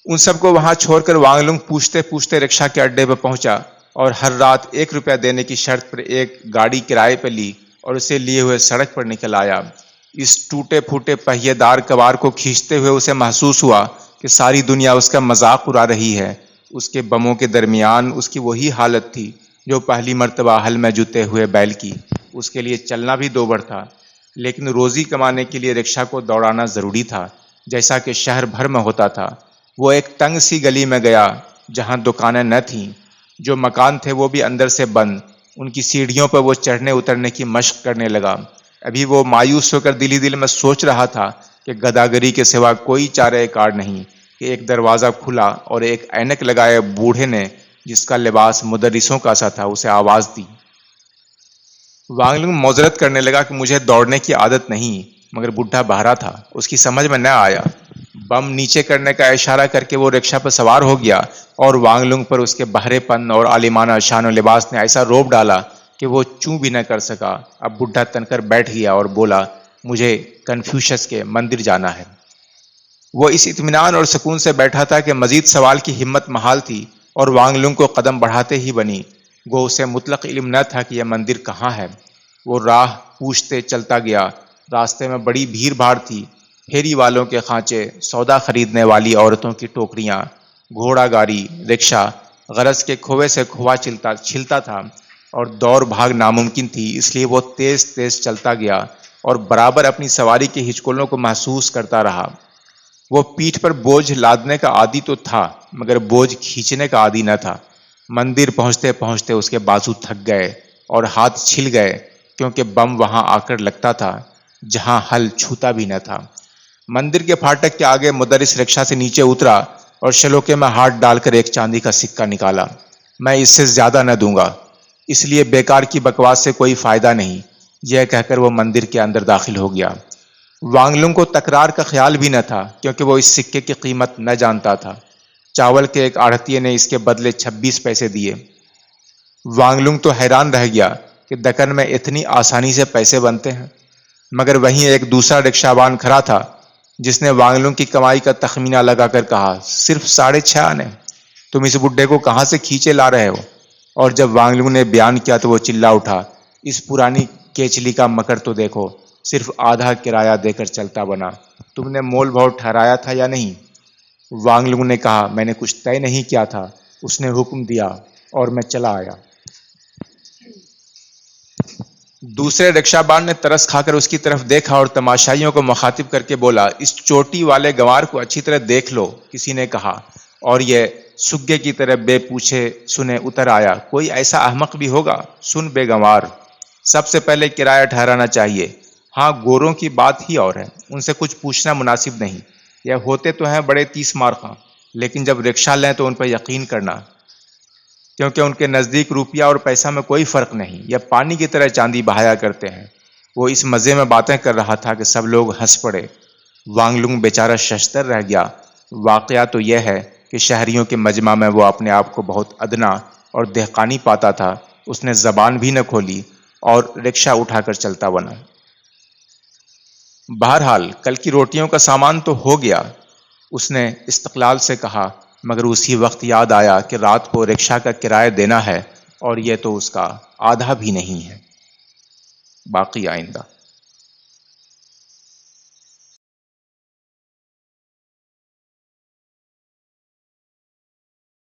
ان سب کو وہاں چھوڑ کر وانگلنگ پوچھتے پوچھتے رکشا کے اڈے پہ پہنچا اور ہر رات 1 روپیہ دینے کی شرط پر ایک گاڑی کرائے پہ لی اور اسے لیے ہوئے سڑک پر نکل آیا۔ اس ٹوٹے پھوٹے پہیے دار کباڑ کو کھینچتے ہوئے اسے محسوس ہوا کہ ساری دنیا اس کا مذاق اڑا رہی ہے۔ اس کے بموں کے درمیان اس کی وہی حالت تھی جو پہلی مرتبہ حل میں جتے ہوئے بیل کی۔ اس کے لیے چلنا بھی دوبڑ تھا، لیکن روزی کمانے کے لیے رکشا کو دوڑانا ضروری تھا، جیسا کہ شہر بھر میں ہوتا تھا۔ وہ ایک تنگ سی گلی میں گیا جہاں دکانیں نہ تھیں، جو مکان تھے وہ بھی اندر سے بند۔ ان کی سیڑھیوں پر وہ چڑھنے اترنے کی مشق کرنے لگا۔ ابھی وہ مایوس ہو کر دل ہی دل میں سوچ رہا تھا کہ گداگری کے سوا کوئی چارہ کار نہیں کہ ایک دروازہ کھلا اور ایک اینک لگائے بوڑھے نے، جس کا لباس مدرسوں کا سا تھا، اسے آواز دی۔ وانگلنگ معذرت کرنے لگا کہ مجھے دوڑنے کی عادت نہیں، مگر بڈھا بہرا تھا، اس کی سمجھ میں نہ آیا۔ بم نیچے کرنے کا اشارہ کر کے وہ رکشا پر سوار ہو گیا اور وانگلنگ پر اس کے بہرے پن اور عالمانہ شان و لباس نے ایسا روب ڈالا کہ وہ چوں بھی نہ کر سکا۔ اب بڈھا تن کر بیٹھ گیا اور بولا، مجھے کنفیوشس کے مندر جانا ہے۔ وہ اس اطمینان اور سکون سے بیٹھا تھا کہ مزید سوال کی ہمت محال تھی اور وانگلنگ کو قدم بڑھاتے ہی بنی۔ گو اسے مطلق علم نہ تھا کہ یہ مندر کہاں ہے۔ وہ راہ پوچھتے چلتا گیا۔ راستے میں بڑی بھیڑ بھاڑ تھی، پھیری والوں کے خانچے، سودا خریدنے والی عورتوں کی ٹوکریاں، گھوڑا گاڑی، رکشا۔ غرض کے کھوے سے کھوا چھلتا تھا اور دوڑ بھاگ ناممکن تھی، اس لیے وہ تیز تیز چلتا گیا اور برابر اپنی سواری کے ہچکولوں کو محسوس کرتا رہا۔ وہ پیٹھ پر بوجھ لادنے کا عادی تو تھا، مگر بوجھ کھینچنے کا عادی نہ تھا۔ مندر پہنچتے پہنچتے اس کے بازو تھک گئے اور ہاتھ چھل گئے کیونکہ بم وہاں آ کر لگتا تھا جہاں حل چھوتا بھی نہ تھا۔ مندر کے پھاٹک کے آگے مدرس رکشا سے نیچے اترا اور شلوکے میں ہاتھ ڈال کر ایک چاندی کا سکہ نکالا۔ میں اس سے زیادہ نہ دوں گا، اس لیے بیکار کی بکواس سے کوئی فائدہ نہیں، یہ کہہ کر وہ مندر کے اندر داخل ہو گیا۔ وانگلنگ کو تکرار کا خیال بھی نہ تھا کیونکہ وہ اس سکے کی قیمت نہ جانتا تھا۔ چاول کے ایک آڑھتیے نے اس کے بدلے 26 پیسے دیے۔ وانگلنگ تو حیران رہ گیا کہ دکن میں اتنی آسانی سے پیسے بنتے ہیں، مگر وہیں ایک دوسرا رکشاوان کھڑا تھا جس نے وانگلوں کی کمائی کا تخمینہ لگا کر کہا، صرف 6.5 آنے؟ تم اس بڈھے کو کہاں سے کھینچے لا رہے ہو؟ اور جب وانگلوں نے بیان کیا تو وہ چلا اٹھا، اس پرانی کیچلی کا مکر تو دیکھو، صرف آدھا کرایہ دے کر چلتا بنا، تم نے مول بھاؤ ٹھہرایا تھا یا نہیں؟ وانگلوں نے کہا، میں نے کچھ طے نہیں کیا تھا، اس نے حکم دیا اور میں چلا آیا۔ دوسرے رکشہ بان نے ترس کھا کر اس کی طرف دیکھا اور تماشائیوں کو مخاطب کر کے بولا، اس چوٹی والے گنوار کو اچھی طرح دیکھ لو۔ کسی نے کہا، اور یہ سگے کی طرح بے پوچھے سنے اتر آیا، کوئی ایسا احمق بھی ہوگا؟ سن بے گنوار، سب سے پہلے کرایہ ٹھہرانا چاہیے۔ ہاں، گوروں کی بات ہی اور ہے، ان سے کچھ پوچھنا مناسب نہیں، یہ ہوتے تو ہیں بڑے 30 مارخواں، لیکن جب رکشہ لیں تو ان پر یقین کرنا، کیونکہ ان کے نزدیک روپیہ اور پیسہ میں کوئی فرق نہیں، یہ پانی کی طرح چاندی بہایا کرتے ہیں۔ وہ اس مزے میں باتیں کر رہا تھا کہ سب لوگ ہنس پڑے۔ وانگلنگ بیچارہ ششتر رہ گیا۔ واقعہ تو یہ ہے کہ شہریوں کے مجمع میں وہ اپنے آپ کو بہت ادنا اور دہقانی پاتا تھا۔ اس نے زبان بھی نہ کھولی اور رکشہ اٹھا کر چلتا بنا۔ بہرحال کل کی روٹیوں کا سامان تو ہو گیا، اس نے استقلال سے کہا، مگر اسی وقت یاد آیا کہ رات کو رکشہ کا کرایہ دینا ہے اور یہ تو اس کا آدھا بھی نہیں ہے۔ باقی آئندہ۔